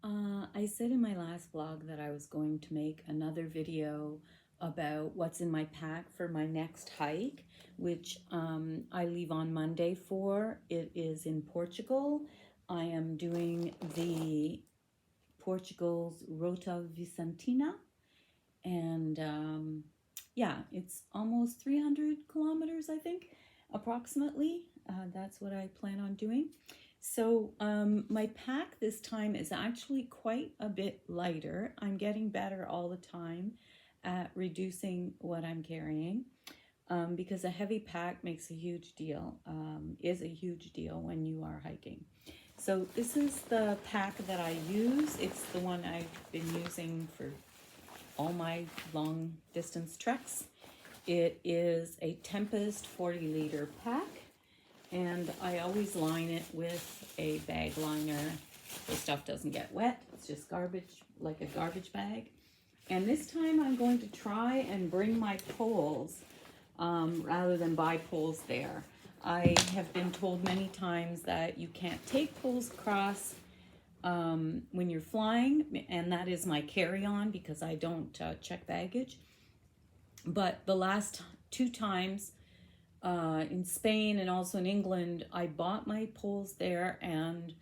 I said in my last vlog that I was going to make another video about what's in my pack for my next hike, which I leave on Monday for. It is in Portugal. I am doing the Portugal's Rota Vicentina, and yeah, it's almost 300 kilometers, I think, approximately. That's what I plan on doing. So my pack this time is actually quite a bit lighter. I'm getting better all the time at reducing what I'm carrying because a heavy pack makes a huge deal, is a huge deal when you are hiking. So this is the pack that I use. It's the one I've been using for all my long distance treks. It is a Tempest 40-liter pack, and I always line it with a bag liner so stuff doesn't get wet. It's just garbage, like a garbage bag. And this time I'm going to try and bring my poles rather than buy poles there. I have been told many times that you can't take poles across when you're flying, and that is my carry-on because I don't check baggage. But the last two times in Spain and also in England, I bought my poles there, and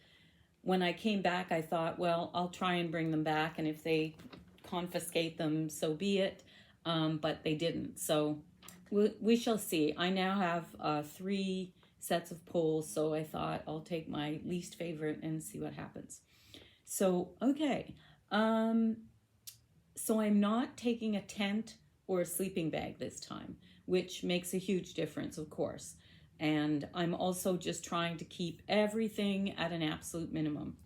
when I came back I thought, well, I'll try and bring them back, and if they confiscate them, so be it. But they didn't, so we shall see. I now have 3 sets of poles, so I thought I'll take my least favorite and see what happens. So okay, so I'm not taking a tent or a sleeping bag this time, which makes a huge difference, of course. And I'm also just trying to keep everything at an absolute minimum.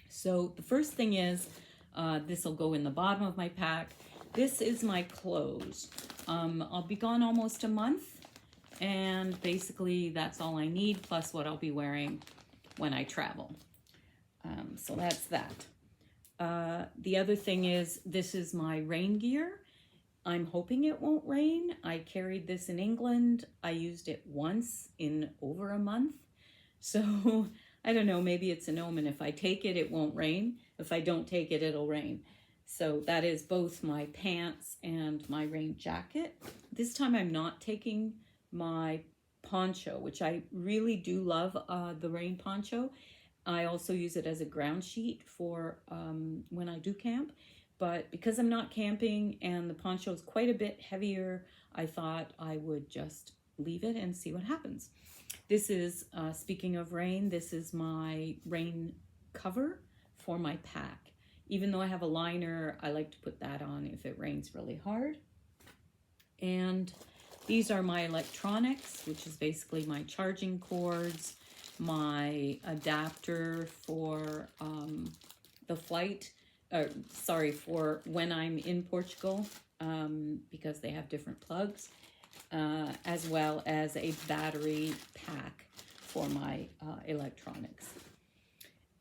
So the first thing is, this will go in the bottom of my pack. This is my clothes. I'll be gone almost a month, and basically that's all I need, plus what I'll be wearing when I travel. So that's that. The other thing is, this is my rain gear. I'm hoping it won't rain. I carried this in England. I used it once in over a month. So I don't know, maybe it's an omen. If I take it, it won't rain. If I don't take it, it'll rain. So that is both my pants and my rain jacket. This time I'm not taking my poncho, which I really do love, the rain poncho. I also use it as a ground sheet for when I do camp. But because I'm not camping and the poncho is quite a bit heavier, I thought I would just leave it and see what happens. This is, speaking of rain, this is my rain cover for my pack. Even though I have a liner, I like to put that on if it rains really hard. And these are my electronics, which is basically my charging cords, my adapter for the flight, for when I'm in Portugal, because they have different plugs, as well as a battery pack for my electronics.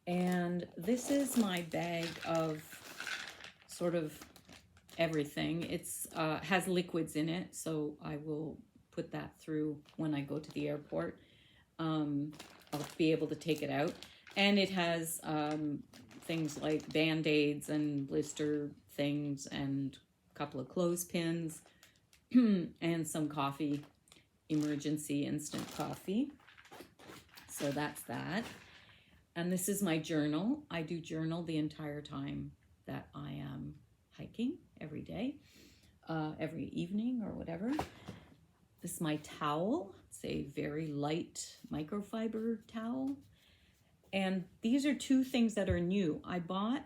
And this is my bag of sort of everything. It's has liquids in it, so I will put that through when I go to the airport. I'll be able to take it out. And it has things like Band-Aids and blister things and a couple of clothespins and some coffee, emergency instant coffee. So that's that. And this is my journal. I do journal the entire time that I am hiking, every day, every evening or whatever. This is my towel. It's a very light microfiber towel. And these are 2 things that are new. I bought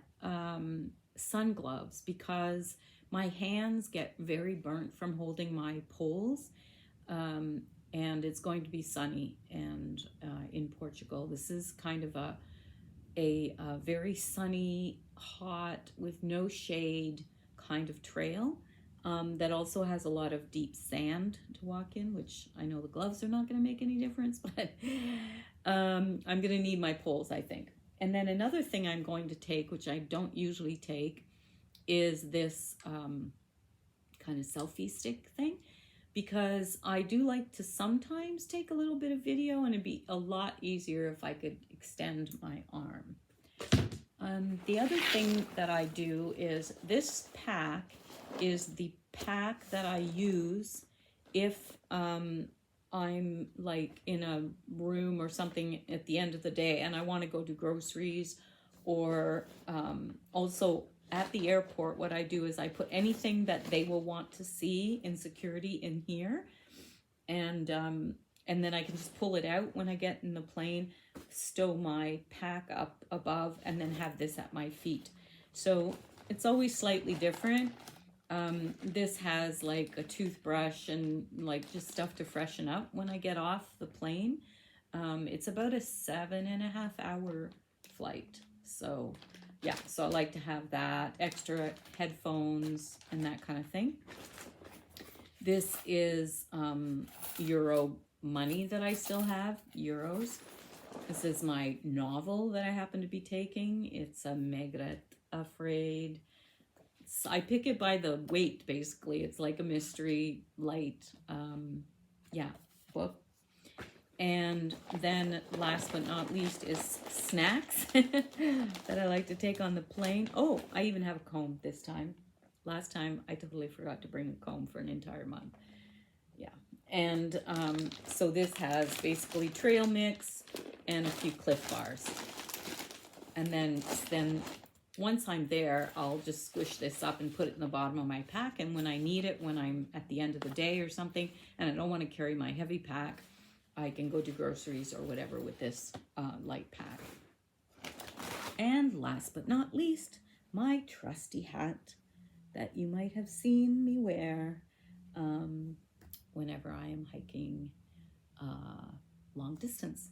sun gloves because my hands get very burnt from holding my poles. And it's going to be sunny and in Portugal. This is kind of a very sunny, hot, with no shade kind of trail that also has a lot of deep sand to walk in, which I know the gloves are not going to make any difference, but I'm going to need my poles, I think. And then another thing I'm going to take, which I don't usually take, is this kind of selfie stick thing, because I do like to sometimes take a little bit of video, and it'd be a lot easier if I could extend my arm. The other thing that I do is this pack is the pack that I use if I'm like in a room or something at the end of the day and I want to go do groceries, or also at the airport, what I do is I put anything that they will want to see in security in here, and then I can just pull it out when I get in the plane, stow my pack up above, and then have this at my feet. So it's always slightly different. This has like a toothbrush and like just stuff to freshen up when I get off the plane. It's about a 7.5 hour flight. So yeah, so I like to have that, extra headphones and that kind of thing. This is Euro money that I still have, euros. This is my novel that I happen to be taking. It's a Maigret Afraid. I pick it by the weight, basically. It's like a mystery, light, book. And then last but not least is snacks that I like to take on the plane. Oh, I even have a comb this time. Last time I totally forgot to bring a comb for an entire month. Yeah. And so this has basically trail mix and a few Cliff Bars. And then once I'm there, I'll just squish this up and put it in the bottom of my pack. And when I need it, when I'm at the end of the day or something, and I don't want to carry my heavy pack, I can go do groceries or whatever with this light pack. And last but not least, my trusty hat that you might have seen me wear whenever I am hiking long distance.